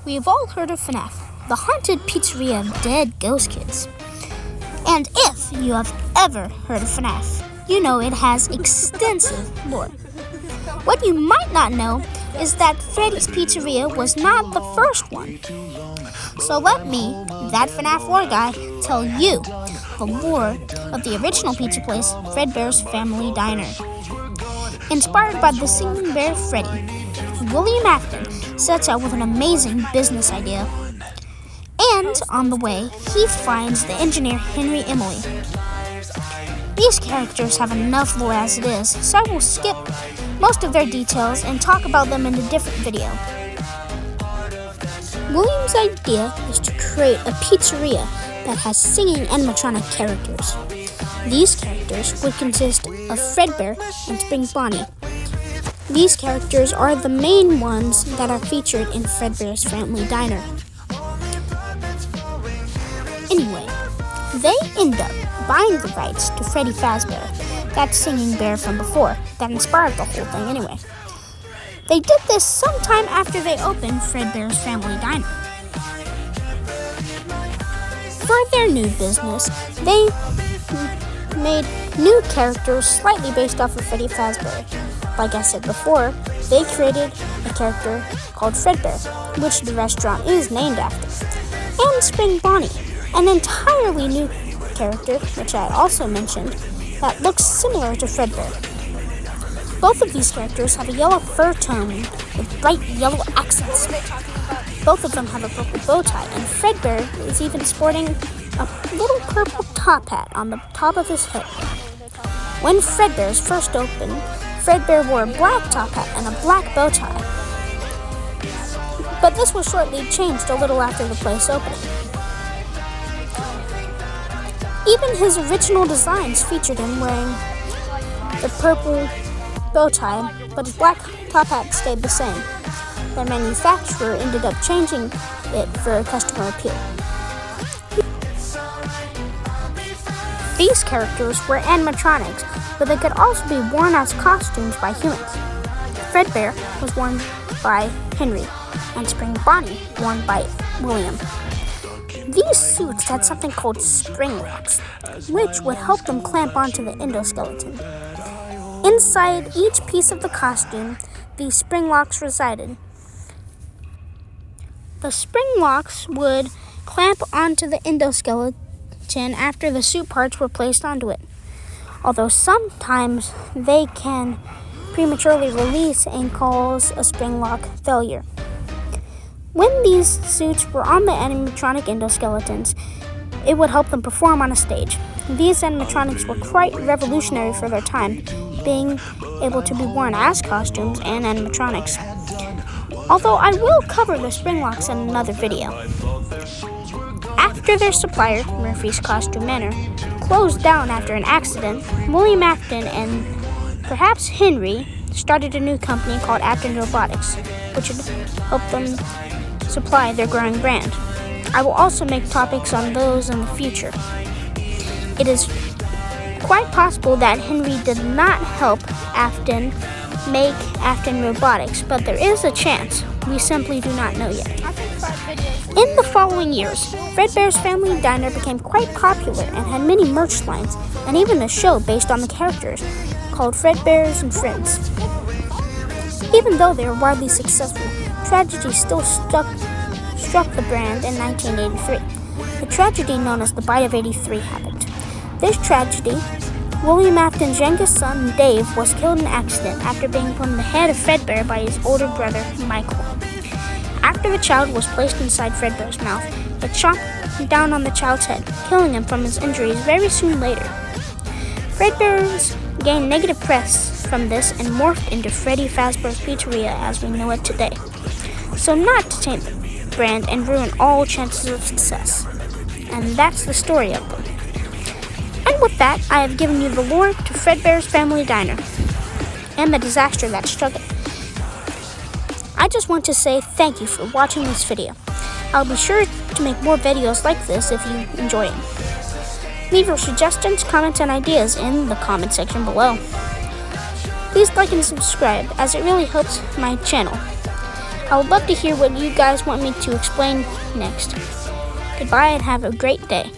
We've all heard of FNAF, the haunted pizzeria of dead ghost kids. And if you have ever heard of FNAF, you know it has extensive lore. What you might not know is that Freddy's Pizzeria was not the first one. So let me, that FNAF lore guy, tell you the lore of the original pizza place, Fredbear's Family Diner. Inspired by the singing bear Freddy, William Afton sets out with an amazing business idea. And on the way, he finds the engineer Henry Emily. These characters have enough lore as it is, so I will skip most of their details and talk about them in a different video. William's idea is to create a pizzeria that has singing animatronic characters. These characters would consist of Fredbear and Spring Bonnie. These characters are the main ones that are featured in Fredbear's Family Diner. Anyway, they end up buying the rights to Freddy Fazbear, that singing bear from before, that inspired the whole thing anyway. They did this sometime after they opened Fredbear's Family Diner. For their new business, they made new characters slightly based off of Freddy Fazbear. Like I said before, they created a character called Fredbear, which the restaurant is named after, and Spring Bonnie, an entirely new character, which I also mentioned, that looks similar to Fredbear. Both of these characters have a yellow fur tone with bright yellow accents. Both of them have a purple bow tie, and Fredbear is even sporting a little purple top hat on the top of his head. When Fredbear's first opened, Fredbear wore a black top hat and a black bow tie. But this was shortly changed a little after the place opening. Even his original designs featured him wearing the purple bow tie, but his black top hat stayed the same. The manufacturer ended up changing it for customer appeal. These characters were animatronics, but they could also be worn as costumes by humans. Fredbear was worn by Henry, and Spring Bonnie worn by William. These suits had something called spring locks, which would help them clamp onto the endoskeleton. Inside each piece of the costume, these spring locks resided. The spring locks would clamp onto the endoskeleton after the suit parts were placed onto it, although sometimes they can prematurely release and cause a spring lock failure. When these suits were on the animatronic endoskeletons, it would help them perform on a stage. These animatronics were quite revolutionary for their time, being able to be worn as costumes and animatronics. Although I will cover the spring locks in another video. After their supplier, Murphy's Costume Manor, closed down after an accident, William Afton and perhaps Henry started a new company called Afton Robotics, which would help them supply their growing brand. I will also make topics on those in the future. It is quite possible that Henry did not help Afton make Afton Robotics, but there is a chance. We simply do not know yet. In the following years, Fredbear's Family Diner became quite popular and had many merch lines, and even a show based on the characters called Fredbears and Friends. Even though they were widely successful, tragedy still struck the brand in 1983. The tragedy known as the Bite of 83 happened. This tragedy, William Afton's youngest son, Dave, was killed in an accident after being put in the head of Fredbear by his older brother, Michael. After the child was placed inside Fredbear's mouth, it chopped down on the child's head, killing him from his injuries very soon later. Fredbear's gained negative press from this and morphed into Freddy Fazbear's Pizzeria as we know it today. So not to taint the brand and ruin all chances of success. And that's the story of them. And with that, I have given you the lore to Fredbear's Family Diner and the disaster that struck it. I just want to say thank you for watching this video. I'll be sure to make more videos like this if you enjoy it. Leave your suggestions, comments, and ideas in the comment section below. Please like and subscribe as it really helps my channel. I would love to hear what you guys want me to explain next. Goodbye and have a great day.